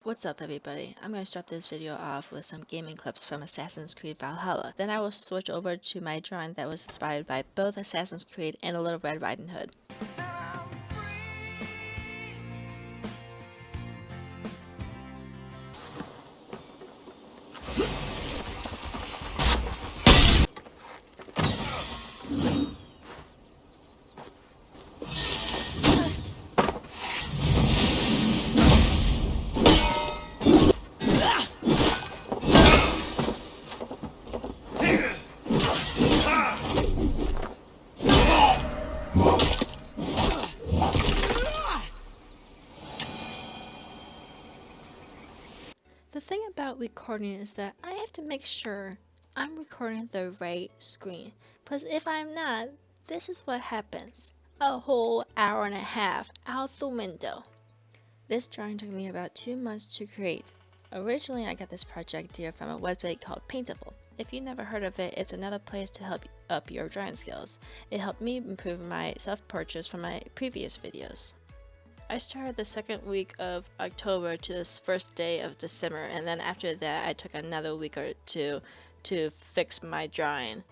What's up everybody, I'm going to start this video off with some gaming clips from Assassin's Creed Valhalla. Then I will switch over to my drawing that was inspired by both Assassin's Creed and A Little Red Riding Hood. The thing about recording is that I have to make sure I'm recording the right screen, because if I'm not, this is what happens. A whole hour and a half out the window. This drawing took me about 2 months to create. Originally I got this project idea from a website called Paintable. If you've never heard of it, it's another place to help up your drawing skills. It helped me improve my self-portraits from my previous videos. I started the second week of October to this first day of December, and then after that I took another week or two to fix my drawing.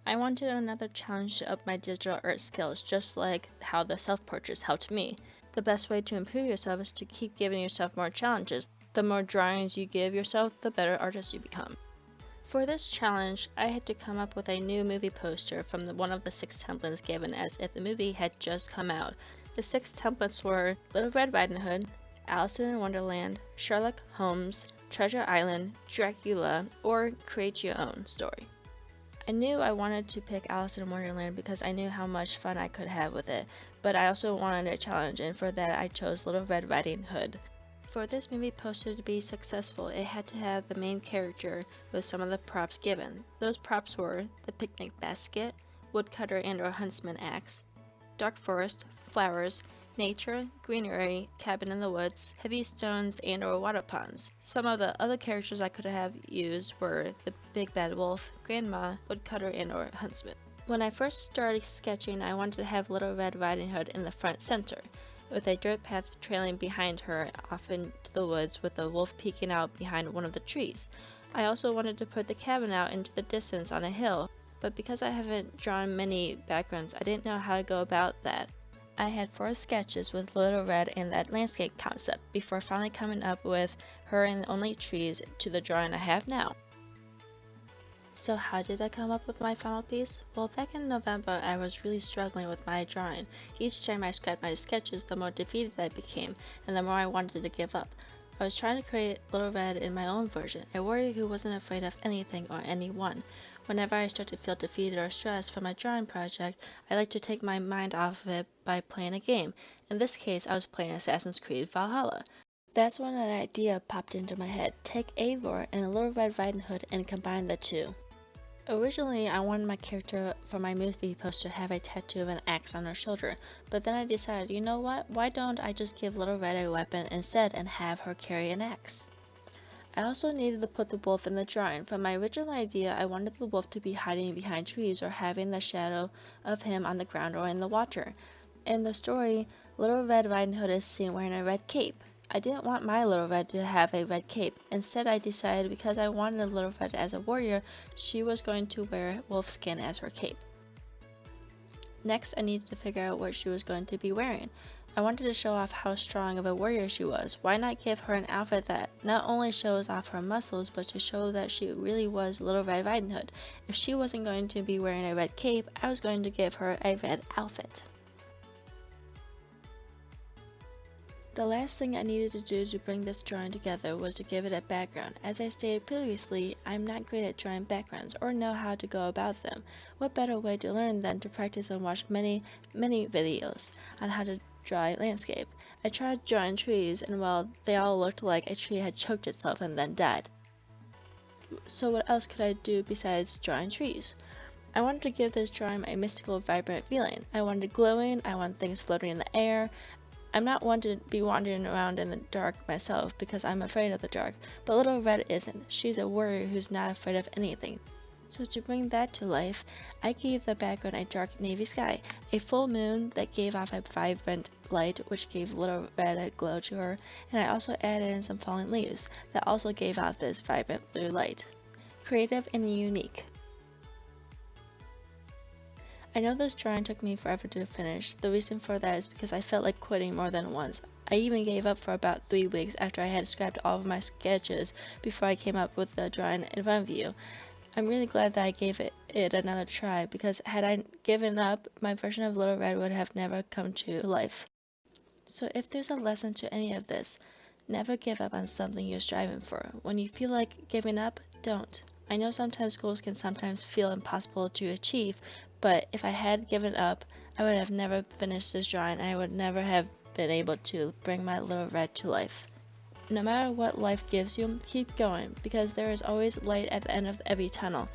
I wanted another challenge to up my digital art skills, just like how the self-portraits helped me. The best way to improve yourself is to keep giving yourself more challenges. The more drawings you give yourself, the better artist you become. For this challenge, I had to come up with a new movie poster from one of the 6 templates given as if the movie had just come out. The 6 templates were Little Red Riding Hood, Alice in Wonderland, Sherlock Holmes, Treasure Island, Dracula, or Create Your Own Story. I knew I wanted to pick Alice in Wonderland because I knew how much fun I could have with it, but I also wanted a challenge, and for that I chose Little Red Riding Hood. For this movie poster to be successful, it had to have the main character with some of the props given. Those props were the picnic basket, woodcutter and/or huntsman axe, dark forest, flowers, nature, greenery, cabin in the woods, heavy stones and/or water ponds. Some of the other characters I could have used were the big bad wolf, grandma, woodcutter and/or huntsman. When I first started sketching, I wanted to have Little Red Riding Hood in the front center, with a dirt path trailing behind her off into the woods with a wolf peeking out behind one of the trees. I also wanted to put the cabin out into the distance on a hill, but because I haven't drawn many backgrounds, I didn't know how to go about that. I had 4 sketches with Little Red and that landscape concept before finally coming up with her and only trees to the drawing I have now. So how did I come up with my final piece? Well, back in November I was really struggling with my drawing. Each time I scrapped my sketches, the more defeated I became, and the more I wanted to give up. I was trying to create Little Red in my own version, a warrior who wasn't afraid of anything or anyone. Whenever I start to feel defeated or stressed from my drawing project, I like to take my mind off of it by playing a game. In this case, I was playing Assassin's Creed Valhalla. That's when an idea popped into my head: take Eivor and a Little Red Riding Hood and combine the two. Originally, I wanted my character for my movie poster to have a tattoo of an axe on her shoulder, but then I decided, you know what, why don't I just give Little Red a weapon instead and have her carry an axe? I also needed to put the wolf in the drawing. From my original idea, I wanted the wolf to be hiding behind trees or having the shadow of him on the ground or in the water. In the story, Little Red Riding Hood is seen wearing a red cape. I didn't want my Little Red to have a red cape. Instead, I decided because I wanted Little Red as a warrior, she was going to wear wolf skin as her cape. Next, I needed to figure out what she was going to be wearing. I wanted to show off how strong of a warrior she was. Why not give her an outfit that not only shows off her muscles, but to show that she really was Little Red Riding Hood? If she wasn't going to be wearing a red cape, I was going to give her a red outfit. The last thing I needed to do to bring this drawing together was to give it a background. As I stated previously, I'm not great at drawing backgrounds or know how to go about them. What better way to learn than to practice and watch many videos on how to draw a landscape. I tried drawing trees, and well, they all looked like a tree had choked itself and then died. So what else could I do besides drawing trees? I wanted to give this drawing a mystical, vibrant feeling. I wanted glowing, I wanted things floating in the air. I'm not one to be wandering around in the dark myself because I'm afraid of the dark, but Little Red isn't. She's a warrior who's not afraid of anything. So to bring that to life, I gave the background a dark navy sky, a full moon that gave off a vibrant light which gave Little Red a glow to her, and I also added in some falling leaves that also gave off this vibrant blue light. Creative and unique. I know this drawing took me forever to finish. The reason for that is because I felt like quitting more than once. I even gave up for about 3 weeks after I had scrapped all of my sketches before I came up with the drawing in front of you. I'm really glad that I gave it another try, because had I given up, my version of Little Red would have never come to life. So if there's a lesson to any of this, never give up on something you're striving for. When you feel like giving up, don't. I know sometimes goals can sometimes feel impossible to achieve, but if I had given up, I would have never finished this drawing, and I would never have been able to bring my Little Red to life. No matter what life gives you, keep going, because there is always light at the end of every tunnel.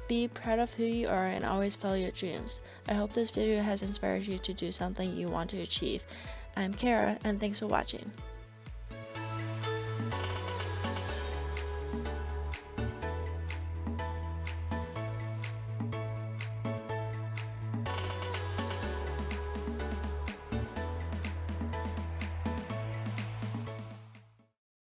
Be proud of who you are and always follow your dreams. I hope this video has inspired you to do something you want to achieve. I'm Kara, and thanks for watching.